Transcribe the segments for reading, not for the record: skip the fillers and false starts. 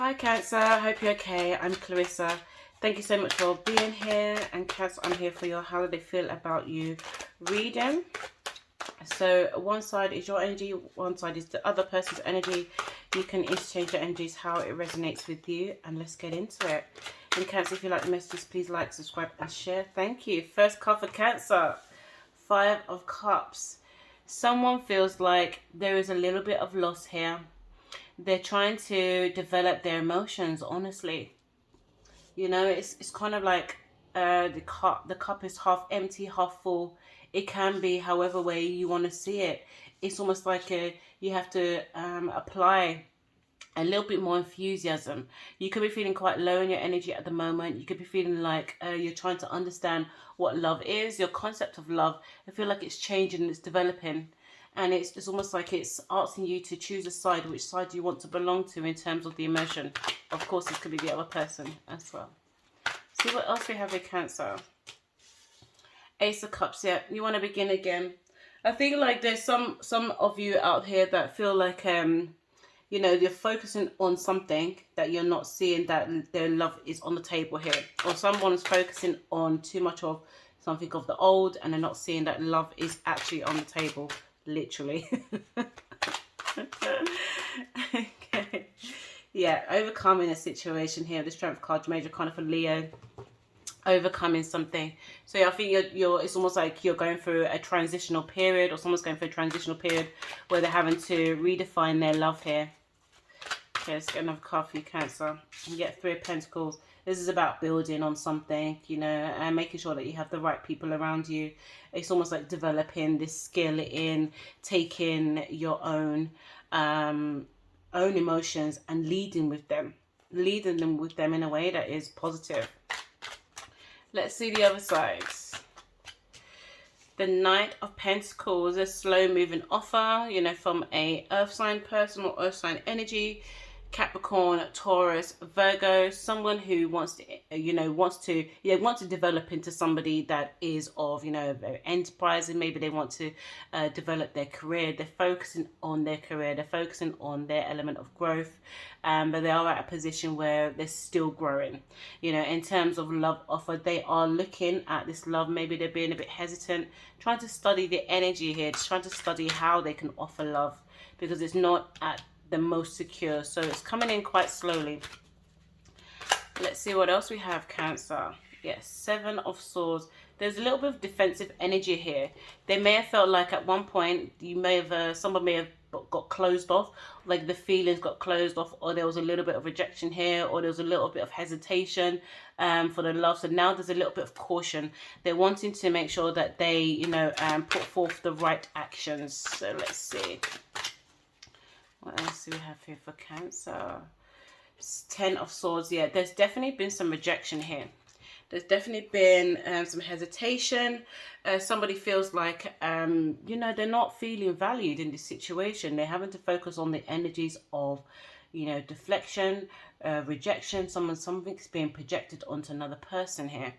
Hi Cancer, I hope you're okay. I'm Clarissa. Thank you so much for being here. And Cancer, I'm here for your how do they feel about you reading. So one side is your energy, one side is the other person's energy. You can interchange your energies how it resonates with you, and let's get into it. And Cancer, if you like the messages, please like, subscribe and share. Thank you. First card for Cancer, 5 of Cups. Someone feels like there is a little bit of loss here. They're trying to develop their emotions, honestly. You know, it's kind of like the cup is half empty, half full. It can be however way you want to see it. It's almost like you have to apply a little bit more enthusiasm. You could be feeling quite low in your energy at the moment. You could be feeling like you're trying to understand what love is, your concept of love. I feel like it's changing and it's developing. And it's almost like it's asking you to choose a side, which side you want to belong to in terms of the emotion. Of course, this could be the other person as well. See what else we have with Cancer. Ace of Cups, yeah. You want to begin again. I think like there's some of you out here that feel like you know, you're focusing on something that you're not seeing that their love is on the table here. Or someone's focusing on too much of something of the old and they're not seeing that love is actually on the table. Literally. Okay. Yeah, overcoming a situation here. The Strength card, Major kind of for Leo. Overcoming something. So yeah, I think you're it's almost like you're going through a transitional period, or someone's going through a transitional period where they're having to redefine their love here. Okay, let's get another card for you, Cancer. You get 3 of Pentacles. This is about building on something, you know, and making sure that you have the right people around you. It's almost like developing this skill in taking your own emotions and leading them with them in a way that is positive. Let's see the other side. The Knight of Pentacles, a slow moving offer, you know, from a earth sign person or earth sign energy. Capricorn, Taurus, Virgo, someone who wants to, you know, want to develop into somebody that is of, you know, very enterprising. Maybe they want to develop their career. They're focusing on their career. They're focusing on their element of growth, but they are at a position where they're still growing. You know, in terms of love offer, they are looking at this love. Maybe they're being a bit hesitant, trying to study the energy here, just trying to study how they can offer love, because it's not at the most secure, so it's coming in quite slowly. Let's see what else we have, Cancer. Yes, 7 of Swords. There's a little bit of defensive energy here. They may have felt like at one point you may have someone may have got closed off, like the feelings got closed off, or there was a little bit of rejection here, or there was a little bit of hesitation for the love. So now there's a little bit of caution. They're wanting to make sure that they, you know, put forth the right actions. So let's see. What else do we have here for Cancer? 10 of Swords. Yeah, there's definitely been some rejection here. There's definitely been some hesitation. Somebody feels like, you know, they're not feeling valued in this situation. They're having to focus on the energies of, you know, deflection, rejection. Something's being projected onto another person here.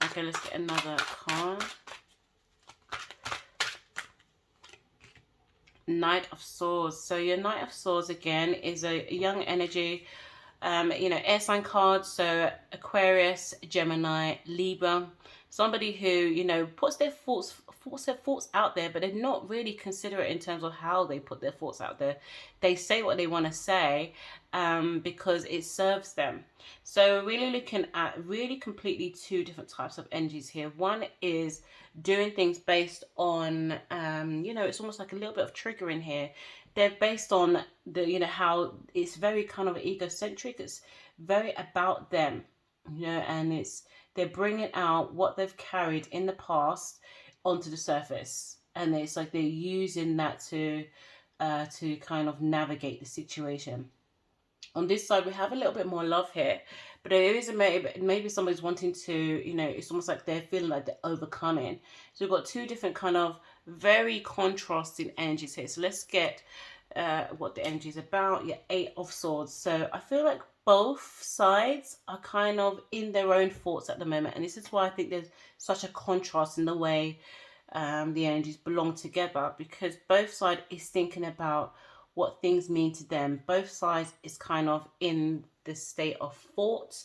Okay, let's get another card. Knight of Swords. So your Knight of Swords again is a young energy, you know, air sign card. So Aquarius, Gemini, Libra. Somebody who, you know, puts their thoughts out there, but they're not really considerate in terms of how they put their thoughts out there. They say what they want to say because it serves them. So really looking at really completely 2 different types of energies here. One is doing things based on, you know, it's almost like a little bit of triggering here. They're based on the, you know, how it's very kind of egocentric. It's very about them, you know, and they're bringing out what they've carried in the past onto the surface, and it's like they're using that to kind of navigate the situation. On this side, we have a little bit more love here, but there is maybe somebody's wanting to, you know, it's almost like they're feeling like they're overcoming. So we've got 2 different kind of very contrasting energies here. So let's get what the energy is about. Yeah, 8 of Swords. So I feel like both sides are kind of in their own thoughts at the moment, and this is why I think there's such a contrast in the way the energies belong together, because both sides is thinking about what things mean to them. Both sides is kind of in the state of thought,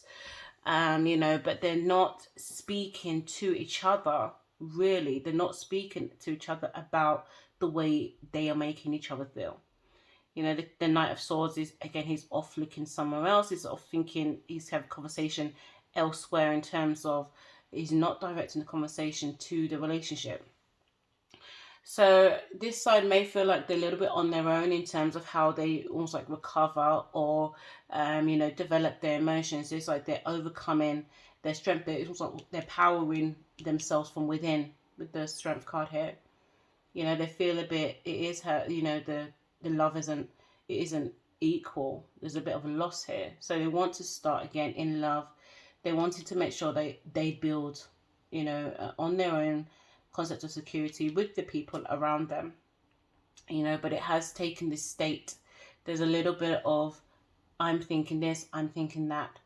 you know, but they're not speaking to each other, really. They're not speaking to each other about the way they are making each other feel. You know, the Knight of Swords is, again, he's off looking somewhere else. He's off thinking, he's having conversation elsewhere, in terms of he's not directing the conversation to the relationship. So this side may feel like they're a little bit on their own in terms of how they almost like recover or, you know, develop their emotions. It's like they're overcoming their strength. It's almost like they're powering themselves from within with the Strength card here. You know, they feel a bit, it is her, you know, the love isn't equal. There's a bit of a loss here. So they want to start again in love. They wanted to make sure they build, you know, on their own concept of security with the people around them, you know, but it has taken this state. There's a little bit of, I'm thinking this, I'm thinking that.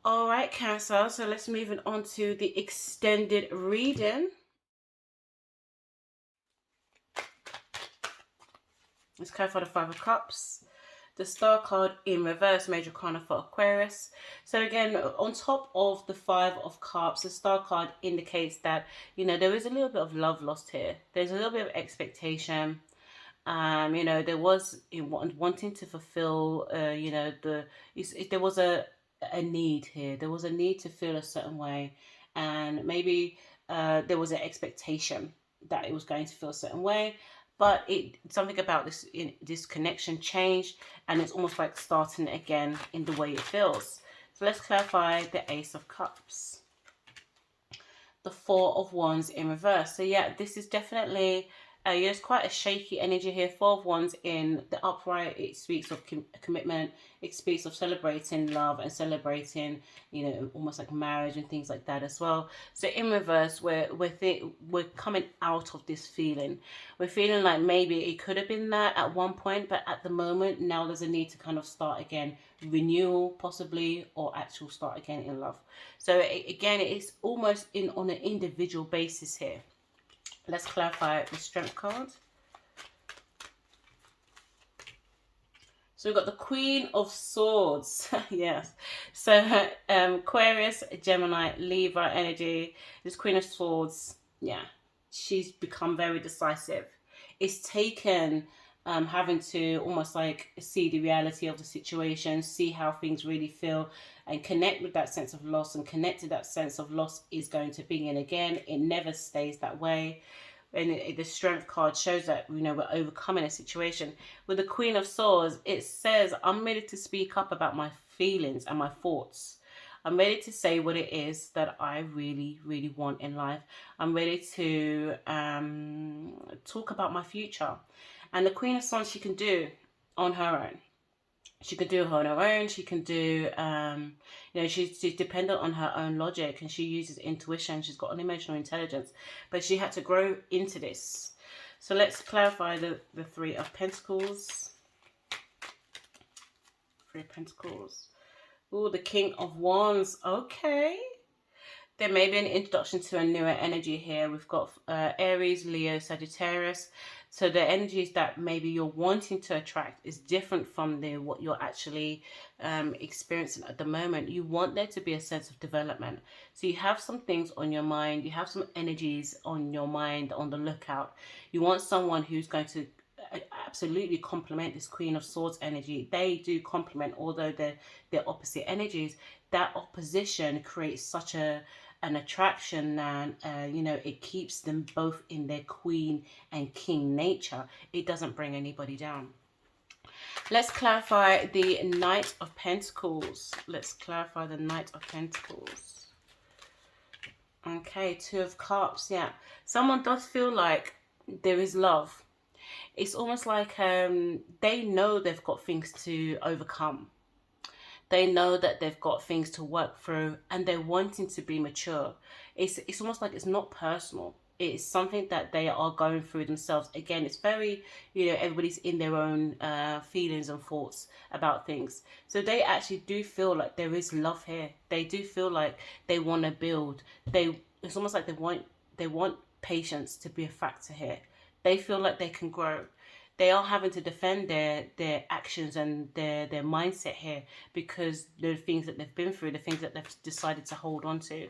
All right, Cancer, so let's move on to the extended reading. Let's clarify the Five of Cups. The Star card in reverse, Major Arcana for Aquarius. So again, on top of the Five of Cups, the Star card indicates that, you know, there is a little bit of love lost here. There's a little bit of expectation. You know, there was wanting to fulfill, you know, there was a need here. There was a need to feel a certain way. And maybe there was an expectation that it was going to feel a certain way. But something about this connection changed, and it's almost like starting again in the way it feels. So let's clarify the Ace of Cups. The Four of Wands in reverse. So yeah, this is definitely, there's quite a shaky energy here. Four of Wands in the upright, it speaks of commitment. It speaks of celebrating love and celebrating, you know, almost like marriage and things like that as well. So in reverse, we're coming out of this feeling. We're feeling like maybe it could have been that at one point, but at the moment, now there's a need to kind of start again. Renewal, possibly, or actual start again in love. So again, it's almost on an individual basis here. Let's clarify the Strength card. So we've got the Queen of Swords. Yes. So Aquarius, Gemini, Libra energy. This Queen of Swords, yeah, she's become very decisive. It's taken having to almost like see the reality of the situation, see how things really feel, and connect with that sense of loss, and connect to that sense of loss is going to be. And again, it never stays that way. And the Strength card shows that, you know, we're overcoming a situation. With the Queen of Swords, it says, I'm ready to speak up about my feelings and my thoughts. I'm ready to say what it is that I really, really want in life. I'm ready to talk about my future. And the Queen of Swords, she can do on her own. She can do it on her own. She can do, you know, she's dependent on her own logic, and she uses intuition. She's got an emotional intelligence, but she had to grow into this. So let's clarify the Three of Pentacles. Three of Pentacles. Oh, the King of Wands. Okay. There may be an introduction to a newer energy here. We've got Aries, Leo, Sagittarius. So the energies that maybe you're wanting to attract is different from what you're actually experiencing at the moment. You want there to be a sense of development. So you have some things on your mind. You have some energies on your mind on the lookout. You want someone who's going to absolutely complement this Queen of Swords energy. They do complement, although they're opposite energies. That opposition creates such an attraction, and you know, it keeps them both in their queen and king nature. It doesn't bring anybody down. Let's clarify the Knight of Pentacles. Let's clarify the Knight of Pentacles. Okay, Two of Cups. Yeah, someone does feel like there is love. It's almost like they know they've got things to overcome. They know that they've got things to work through, and they're wanting to be mature. It's almost like it's not personal. It's something that they are going through themselves. Again, it's very, you know, everybody's in their own feelings and thoughts about things. So they actually do feel like there is love here. They do feel like they want to build. It's almost like they want patience to be a factor here. They feel like they can grow. they are having to defend their actions and their mindset here, because the things that they've been through, the things that they've decided to hold on to.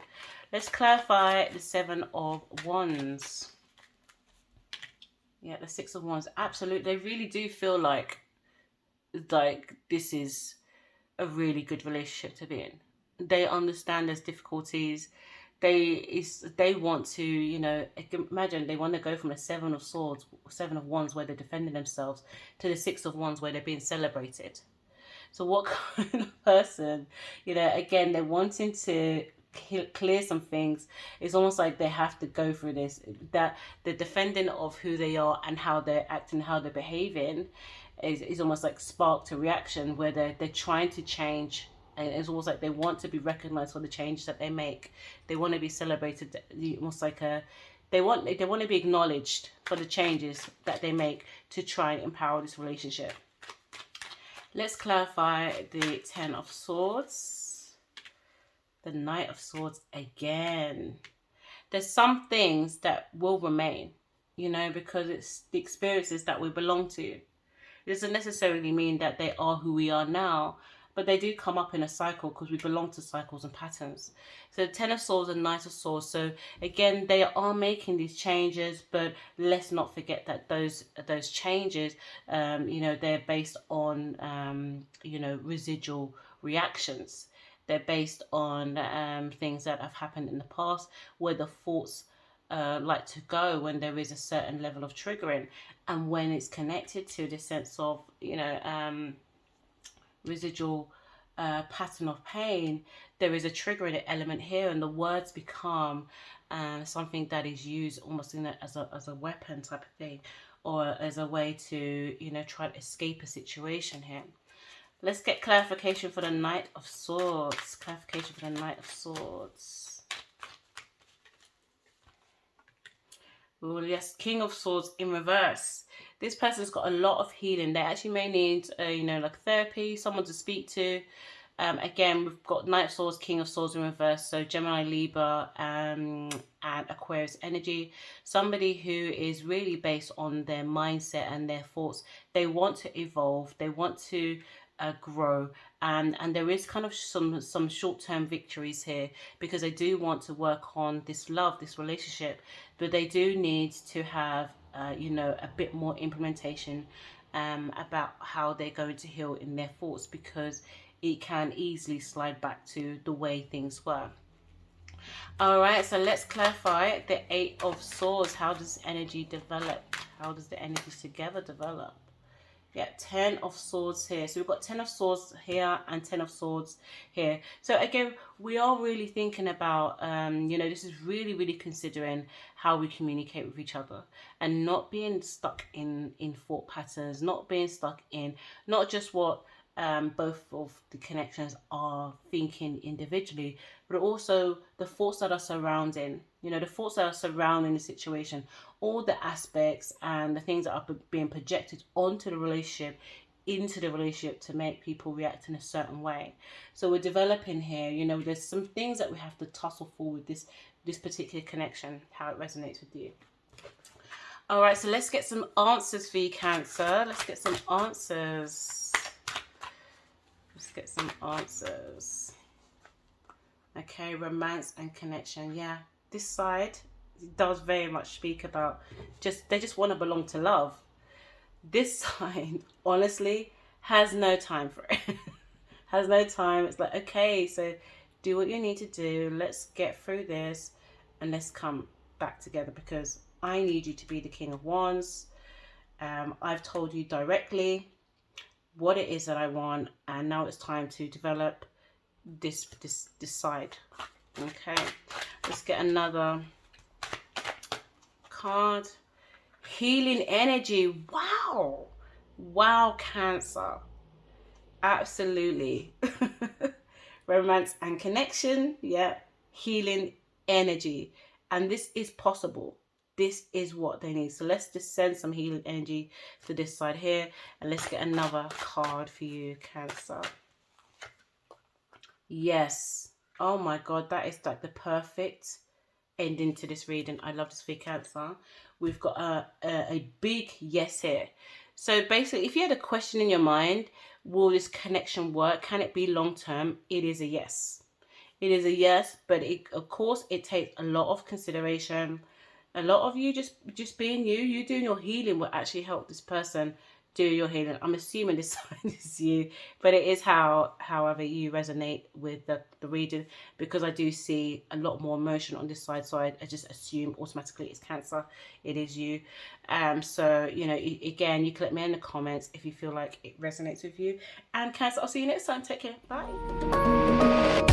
Let's clarify the Seven of Wands. Yeah, the Six of Wands. Absolutely, they really do feel like this is a really good relationship to be in. They understand there's difficulties. They want to, you know, imagine they want to go from a Seven of Swords, Seven of Wands where they're defending themselves, to the Six of Wands where they're being celebrated. So what kind of person, you know, again, they're wanting to clear some things. It's almost like they have to go through this, that the defending of who they are and how they're acting, how they're behaving is almost like sparked a reaction where they're trying to change. And it's almost like they want to be recognized for the change that they make. They want to be celebrated, almost like they want to be acknowledged for the changes that they make to try and empower this relationship. Let's clarify the Ten of Swords. The Knight of Swords again. There's some things that will remain, you know, because it's the experiences that we belong to. It doesn't necessarily mean that they are who we are now, but they do come up in a cycle because we belong to cycles and patterns. So the Ten of Swords and Knight of Swords. So again, they are making these changes, but let's not forget that those changes, you know, they're based on, you know, residual reactions. They're based on things that have happened in the past, where the thoughts like to go when there is a certain level of triggering, and when it's connected to the sense of, you know, residual pattern of pain, there is a triggering element here, and the words become something that is used almost as a weapon type of thing, or as a way to, you know, try to escape a situation here. Let's get clarification for the Knight of Swords. Clarification for the Knight of Swords. Oh, yes, King of Swords in reverse. This person's got a lot of healing. They actually may need, you know, like therapy, someone to speak to. Again, we've got Knight of Swords, King of Swords in reverse. So Gemini, Libra, and Aquarius energy. Somebody who is really based on their mindset and their thoughts. They want to evolve. They want to grow, and there is kind of some short-term victories here, because they do want to work on this love, this relationship, but they do need to have you know, a bit more implementation about how they're going to heal in their thoughts, because it can easily slide back to the way things were. All right, so let's clarify the Eight of Swords. How does energy develop? How does the energies together develop? Yeah, Ten of Swords here. So we've got Ten of Swords here and Ten of Swords here. So again, we are really thinking about, you know, this is really considering how we communicate with each other, and not being stuck in thought patterns, not being stuck in not just what both of the connections are thinking individually, but also the thoughts that are surrounding, you know, the thoughts that are surrounding the situation, all the aspects and the things that are being projected onto the relationship, into the relationship, to make people react in a certain way. So we're developing here, you know, there's some things that we have to tussle for with this particular connection, how it resonates with you. All right, so let's get some answers for you, Cancer. Let's get some answers. Let's get some answers. Okay, romance and connection. Yeah, this side does very much speak about they just want to belong to love. This side, honestly, has no time for it. Has no time. It's like, okay, so do what you need to do. Let's get through this and let's come back together, because I need you to be the King of Wands. I've told you directly what it is that I want, and now it's time to develop this side. Okay, let's get another card. Healing energy. Wow, Cancer. Absolutely. Romance and connection. Yeah, healing energy, and this is possible. This is what they need. So let's just send some healing energy to this side here. And let's get another card for you, Cancer. Yes. Oh my God, that is like the perfect ending to this reading. I love this for you, Cancer. We've got a big yes here. So basically, if you had a question in your mind, will this connection work? Can it be long term? It is a yes. It is a yes, but of course it takes a lot of consideration. A lot of you just being you doing your healing will actually help this person do your healing. I'm assuming this sign is you, but it is however you resonate with the reading, because I do see a lot more emotion on this side, so I just assume automatically it's Cancer. It is you. So you know, again, you can let me know in the comments if you feel like it resonates with you. And Cancer, I'll see you next time. Take care. Bye.